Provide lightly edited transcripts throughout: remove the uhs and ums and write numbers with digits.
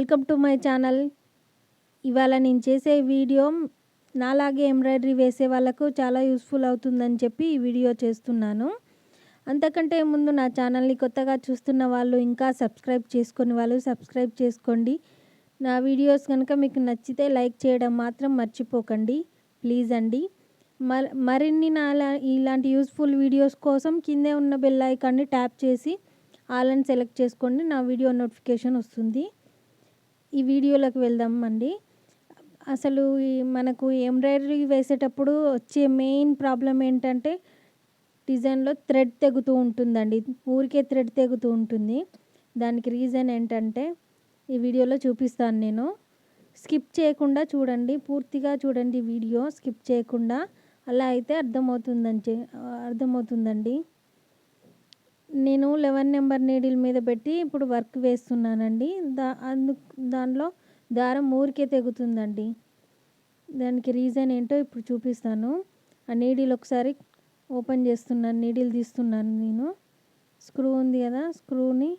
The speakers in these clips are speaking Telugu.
Welcome to my channel. ఇవాళ నేను చేసే వీడియో నాలాగే ఎంబ్రాయిడరీ వేసే వాళ్ళకు చాలా యూస్ఫుల్ అవుతుందని చెప్పి ఈ వీడియో చేస్తున్నాను. అంతకంటే ముందు నా ఛానల్ని కొత్తగా చూస్తున్న వాళ్ళు ఇంకా సబ్స్క్రైబ్ చేసుకొని వాళ్ళు సబ్స్క్రైబ్ చేసుకోండి. నా వీడియోస్ కనుక మీకు నచ్చితే లైక్ చేయడం మాత్రం మర్చిపోకండి ప్లీజ్ అండి. మరిన్ని ఇలాంటి యూస్ఫుల్ వీడియోస్ కోసం కిందే ఉన్న బెల్ ఐకాన్ని ట్యాప్ చేసి ఆల్ అని సెలెక్ట్ చేసుకోండి. నా వీడియో నోటిఫికేషన్ వస్తుంది. ఈ వీడియోలోకి వెళ్దామండి. అసలు మనకు ఎంబ్రాయిడరీ వేసేటప్పుడు వచ్చే మెయిన్ ప్రాబ్లం ఏంటంటే డిజైన్లో థ్రెడ్ తెగుతూ ఉంటుందండి. ఊరికే థ్రెడ్ తెగుతూ ఉంటుంది. దానికి రీజన్ ఏంటంటే ఈ వీడియోలో చూపిస్తాను నేను. స్కిప్ చేయకుండా చూడండి, పూర్తిగా చూడండి వీడియో స్కిప్ చేయకుండా. అలా అయితే అర్థమవుతుందండి. నేను 11 నెంబర్ నీడిల్ మీద పెట్టి ఇప్పుడు వర్క్ వేస్తున్నానండి. దానిలో దారం ఊరికే తెగుతుందండి. దానికి రీజన్ ఏంటో ఇప్పుడు చూపిస్తాను. ఆ నీడిల్ ఒకసారి ఓపెన్ చేస్తున్నాను, నీడిల్ తీస్తున్నాను నేను. స్క్రూ ఉంది కదా, స్క్రూని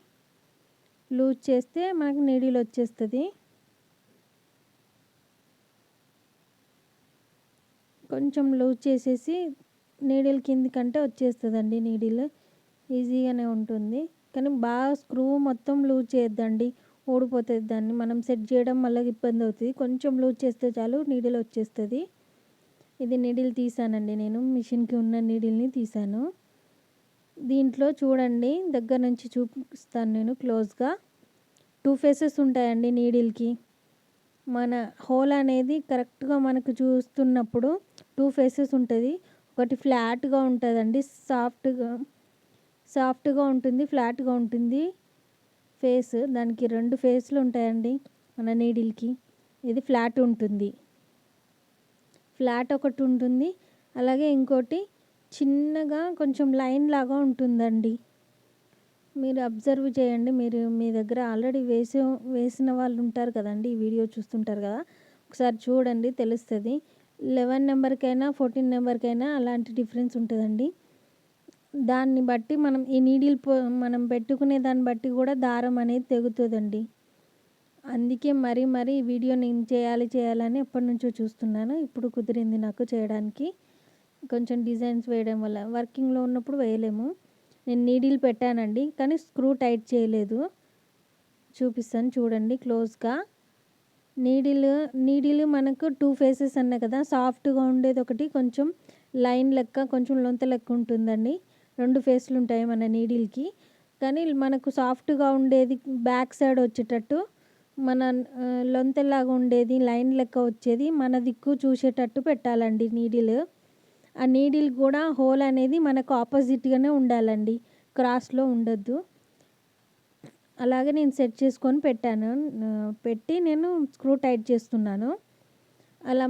లూజ్ చేస్తే మనకు నీడిల్ వచ్చేస్తుంది. కొంచెం లూజ్ చేసేసి నీడిల్ కిందికంటే వచ్చేస్తుందండి. నీడిల్ ఈజీగానే ఉంటుంది, కానీ బాగా స్క్రూ మొత్తం లూజ్ చేయొద్దండి, ఊడిపోతుంది. దాన్ని మనం సెట్ చేయడం మళ్ళీ ఇబ్బంది అవుతుంది. కొంచెం లూజ్ చేస్తే చాలు నీడిల్ వచ్చేస్తుంది. ఇది నీడిల్ తీసానండి, నేను మిషన్కి ఉన్న నీడిల్ని తీసాను. దీంట్లో చూడండి, దగ్గర నుంచి చూపిస్తాను నేను క్లోజ్గా. 2 ఫేసెస్ ఉంటాయండి నీడిల్కి. మన హోల్ అనేది కరెక్ట్గా మనకు చూస్తున్నప్పుడు 2 ఫేసెస్ ఉంటుంది. ఒకటి ఫ్లాట్గా ఉంటుందండి, సాఫ్ట్గా ఉంటుంది, ఫ్లాట్గా ఉంటుంది ఫేస్. దానికి 2 ఫేస్లు ఉంటాయండి మన నీడిల్కి. ఇది ఫ్లాట్ ఉంటుంది, ఫ్లాట్ ఒకటి ఉంటుంది. అలాగే ఇంకోటి చిన్నగా కొంచెం లైన్ లాగా ఉంటుందండి. మీరు అబ్జర్వ్ చేయండి. మీ దగ్గర ఆల్రెడీ వేసిన వాళ్ళు ఉంటారు కదండి, ఈ వీడియో చూస్తుంటారు కదా, ఒకసారి చూడండి తెలుస్తుంది. 11 నెంబర్కైనా 14 నెంబర్కైనా అలాంటి డిఫరెన్స్ ఉంటుందండి. దాన్ని బట్టి మనం ఈ నీడిల్ మనం పెట్టుకునే దాన్ని బట్టి కూడా దారం అనేది తెగుతుందండి. అందుకే మరీ ఈ వీడియో నేను చేయాలని ఎప్పటి నుంచో చూస్తున్నాను. ఇప్పుడు కుదిరింది నాకు చేయడానికి. కొంచెం డిజైన్స్ వేయడం వల్ల వర్కింగ్లో ఉన్నప్పుడు వేయలేము. నేను నీడిల్ పెట్టానండి, కానీ స్క్రూ టైట్ చేయలేదు. చూపిస్తాను చూడండి క్లోజ్గా. నీడిల్ మనకు 2 ఫేసెస్ అన్నా కదా, సాఫ్ట్గా ఉండేది ఒకటి, కొంచెం లైన్ లెక్క, కొంచెం లొంత లెక్క ఉంటుందండి. 2 ఫేస్లు ఉంటాయి మన నీడిల్కి. కానీ మనకు సాఫ్ట్గా ఉండేది బ్యాక్ సైడ్ వచ్చేటట్టు, మన లొంతలాగా ఉండేది లైన్ లెక్క వచ్చేది మన దిక్కు చూసేటట్టు పెట్టాలండి నీడిల్. ఆ నీడిల్ కూడా హోల్ అనేది మనకు ఆపోజిట్గానే ఉండాలండి, క్రాస్లో ఉండొద్దు. అలాగే నేను సెట్ చేసుకొని పెట్టి నేను స్క్రూ టైట్ చేస్తున్నాను. అలా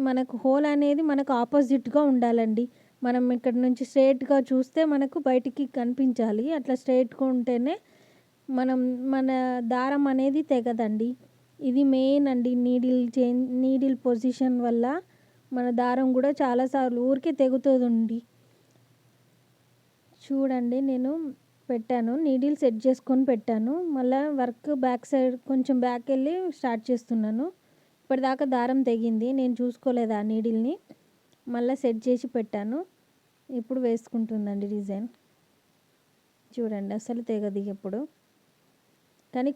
మనకు హోల్ అనేది మనకు ఆపోజిట్గా ఉండాలండి. మనం ఇక్కడ నుంచి స్ట్రైట్గా చూస్తే మనకు బయటికి కనిపించాలి. అట్లా స్ట్రైట్గా ఉంటేనే మన దారం అనేది తెగదండి. ఇది మెయిన్ అండి. నీడిల్ పొజిషన్ వల్ల మన దారం కూడా చాలాసార్లు ఊరికే తెగుతుందండి. చూడండి, నేను పెట్టాను, నీడిల్ సెట్ చేసుకొని పెట్టాను. మళ్ళీ వర్క్ బ్యాక్ సైడ్ కొంచెం బ్యాక్ వెళ్ళి స్టార్ట్ చేస్తున్నాను. ఇప్పటిదాకా దారం తెగింది, నేను చూసుకోలేదు ఆ నీడిల్ని. మళ్ళీ సెట్ చేసి పెట్టాను. ఇప్పుడు వేసుకుంటుందండి డిజైన్. చూడండి, అసలు తెగదు ఎప్పుడు. కానీ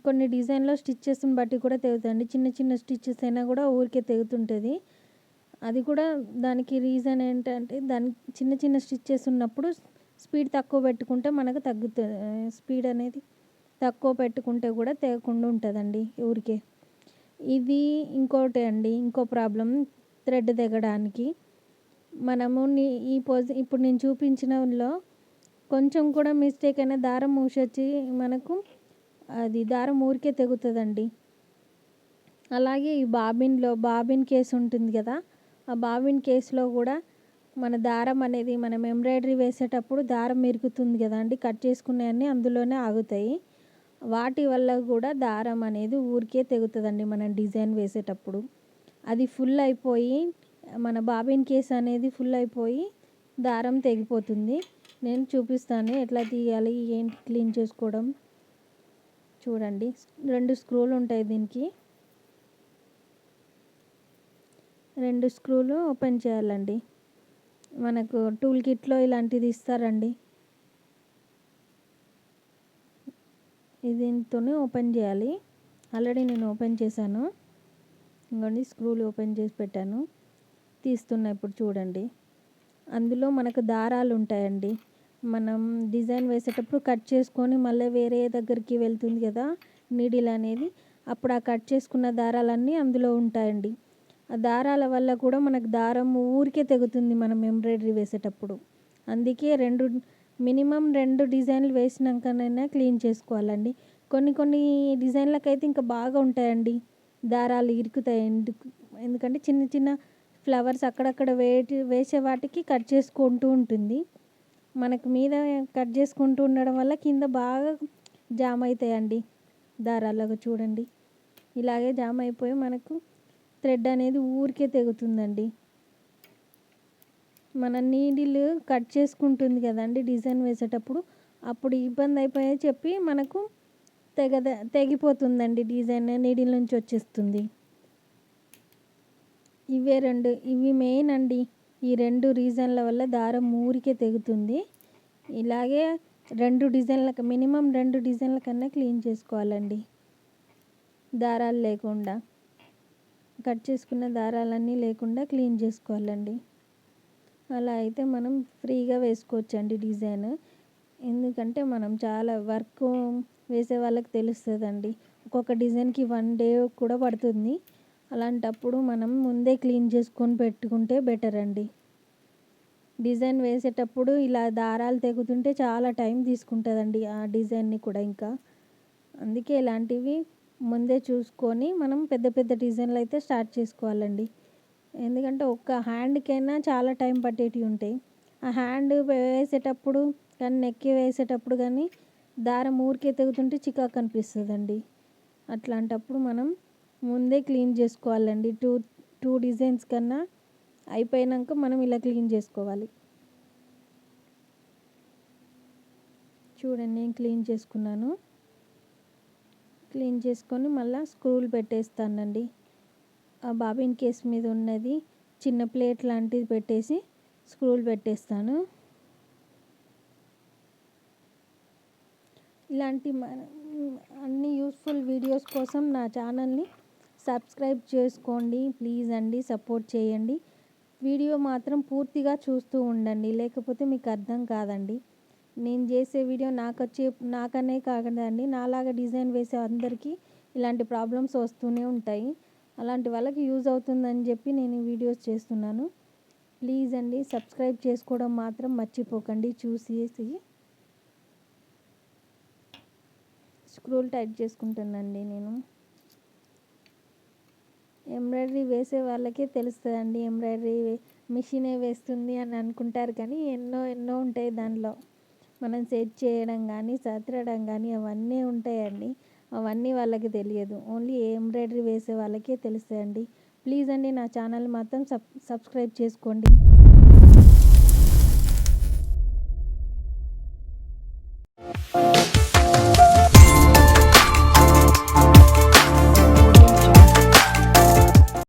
కొన్ని డిజైన్లో స్టిచ్చెస్ని బట్టి కూడా తెగుతుంది. చిన్న స్టిచ్చెస్ అయినా కూడా ఊరికే తెగుతుంటుంది. అది కూడా దానికి రీజన్ ఏంటంటే, దానికి చిన్న స్టిచ్చెస్ ఉన్నప్పుడు స్పీడ్ తక్కువ పెట్టుకుంటే మనకు తగ్గుతుంది. స్పీడ్ అనేది తక్కువ పెట్టుకుంటే కూడా తెగకుండా ఉంటుందండి ఊరికే. ఇది ఇంకోటి అండి, ఇంకో ప్రాబ్లం థ్రెడ్ తెగడానికి. మనము ఇప్పుడు నేను చూపించినలో కొంచెం కూడా మిస్టేక్ అయినా దారం మూసొచ్చి మనకు అది దారం ఊరికే తెగుతుందండి. అలాగే ఈ బాబిన్ కేసు ఉంటుంది కదా, ఆ బాబిన్ కేసులో కూడా మన దారం అనేది మనం ఎంబ్రాయిడరీ వేసేటప్పుడు దారం ఇరుగుతుంది కదా అండి, కట్ చేసుకునేవన్నీ అందులోనే ఆగుతాయి. వాటి వల్ల కూడా దారం అనేది ఊరికే తెగుతుందండి మనం డిజైన్ వేసేటప్పుడు. అది ఫుల్ అయిపోయి మన బాబిన్ కేసు అనేది ఫుల్ అయిపోయి దారం తెగిపోతుంది. నేను చూపిస్తాను ఎట్లా తీయాలి, ఏంటి క్లీన్ చేసుకోవడం. చూడండి 2 స్క్రూలు ఉంటాయి దీనికి. 2 స్క్రూలు ఓపెన్ చేయాలండి. మనకు టూల్ కిట్‌లో ఇలాంటిది ఇస్తారండి. దీనితోనే ఓపెన్ చేయాలి. ఆల్రెడీ నేను ఓపెన్ చేశాను. ఇంగోండి స్క్రూలు ఓపెన్ చేసి పెట్టాను. తీస్తున్నా ఇప్పుడు చూడండి. అందులో మనకు దారాలు ఉంటాయండి. మనం డిజైన్ వేసేటప్పుడు కట్ చేసుకొని మళ్ళీ వేరే దగ్గరికి వెళ్తుంది కదా నీడిల్ అనేది. అప్పుడు ఆ కట్ చేసుకున్న దారాలన్నీ అందులో ఉంటాయండి. ఆ దారాల వల్ల కూడా మనకు దారం ఊరికే తెగుతుంది మనం ఎంబ్రాయిడరీ వేసేటప్పుడు. అందుకే మినిమం 2 డిజైన్లు వేసినాకనైనా క్లీన్ చేసుకోవాలండి. కొన్ని డిజైన్లకైతే ఇంకా బాగా ఉంటాయండి. దారాలు ఇరుకుతాయి. ఎందుకంటే చిన్న చిన్న ఫ్లవర్స్ అక్కడక్కడ వేసే వాటికి కట్ చేసుకుంటూ ఉంటుంది. మనకు మీద కట్ చేసుకుంటూ ఉండడం వల్ల కింద బాగా జామ్ అవుతాయండి దారాలు. చూడండి ఇలాగే జామ్ అయిపోయి మనకు థ్రెడ్ అనేది ఊరికే తెగుతుందండి. మన నీడిల్ కట్ చేసుకుంటుంది కదండి డిజైన్ వేసేటప్పుడు. అప్పుడు ఇబ్బంది అయిపోయి చెప్పి మనకు తెగిపోతుందండి డిజైన్ నీడిల్ నుంచి వచ్చేస్తుంది. ఇవి మెయిన్ అండి. ఈ 2 రీజన్ల వల్ల దారం ఊరికే తెగుతుంది. ఇలాగే 2 డిజైన్లకు మినిమం 2 డిజైన్ల కన్నా క్లీన్ చేసుకోవాలండి. దారాలు లేకుండా కట్ చేసుకున్న దారాలన్నీ లేకుండా క్లీన్ చేసుకోవాలండి. అలా అయితే మనం ఫ్రీగా వేసుకోవచ్చండి డిజైన్. ఎందుకంటే మనం చాలా వర్క్ వేసే వాళ్ళకి తెలుస్తుందండి. ఒక్కొక్క డిజైన్కి 1 డే కూడా పడుతుంది. అలాంటప్పుడు మనం ముందే క్లీన్ చేసుకొని పెట్టుకుంటే బెటర్ అండి. డిజైన్ వేసేటప్పుడు ఇలా దారాలు తెగుతుంటే చాలా టైం తీసుకుంటుందండి ఆ డిజైన్ని కూడా ఇంకా. అందుకే ఇలాంటివి ముందే చూసుకొని మనం పెద్ద పెద్ద డిజైన్లు అయితే స్టార్ట్ చేసుకోవాలండి. ఎందుకంటే ఒక్క హ్యాండ్కైనా చాలా టైం పట్టేటివి ఉంటాయి. ఆ హ్యాండ్ వేసేటప్పుడు కానీ నెక్ వేసేటప్పుడు కానీ దారం ఊరికే తెగుతుంటే చికాకు అనిపిస్తుందండి. అట్లాంటప్పుడు మనం ముందే క్లీన్ చేసుకోవాలండి. టూ డిజైన్స్ కన్నా అయిపోయినాక మనం ఇలా క్లీన్ చేసుకోవాలి. చూడండి నేను క్లీన్ చేసుకున్నాను. క్లీన్ చేసుకొని మళ్ళీ స్క్రూలు పెట్టేస్తానండి. ఆ బాబిన్ కేస్ మీద ఉన్నది చిన్న ప్లేట్ లాంటిది పెట్టేసి స్క్రూలు పెట్టేస్తాను. ఇలాంటి అన్ని యూస్ఫుల్ వీడియోస్ కోసం నా ఛానల్ని సబ్స్క్రైబ్ చేసుకోండి ప్లీజ్ అండి. సపోర్ట్ చేయండి. వీడియో మాత్రం పూర్తిగా చూస్తూ ఉండండి, లేకపోతే మీకు అర్థం కాదండి. నేను చేసే వీడియో నాకనే కాదండి, నాలాగా డిజైన్ వేసే అందరికీ ఇలాంటి ప్రాబ్లమ్స్ వస్తూనే ఉంటాయి. అలాంటి వాళ్ళకి యూజ్ అవుతుందని చెప్పి నేను ఈ వీడియోస్ చేస్తున్నాను. ప్లీజ్ అండి సబ్స్క్రైబ్ చేసుకోవడం మాత్రం మర్చిపోకండి. చూసేసి స్క్రూలు టైట్ చేసుకుంటానండి నేను. ఎంబ్రాయిడరీ వేసే వాళ్ళకే తెలుస్తుందండి. ఎంబ్రాయిడరీ మిషనే వేస్తుంది అని అనుకుంటారు కానీ ఎన్నో ఉంటాయి దానిలో. మనం సెట్ చేయడం కానీ సర్దడం కానీ అవన్నీ ఉంటాయండి. అవన్నీ వాళ్ళకి తెలియదు. ఓన్లీ ఎంబ్రాయిడరీ వేసే వాళ్ళకే తెలుస్తాయండి. ప్లీజ్ అండి నా ఛానల్ మాత్రం సబ్స్క్రైబ్ చేసుకోండి.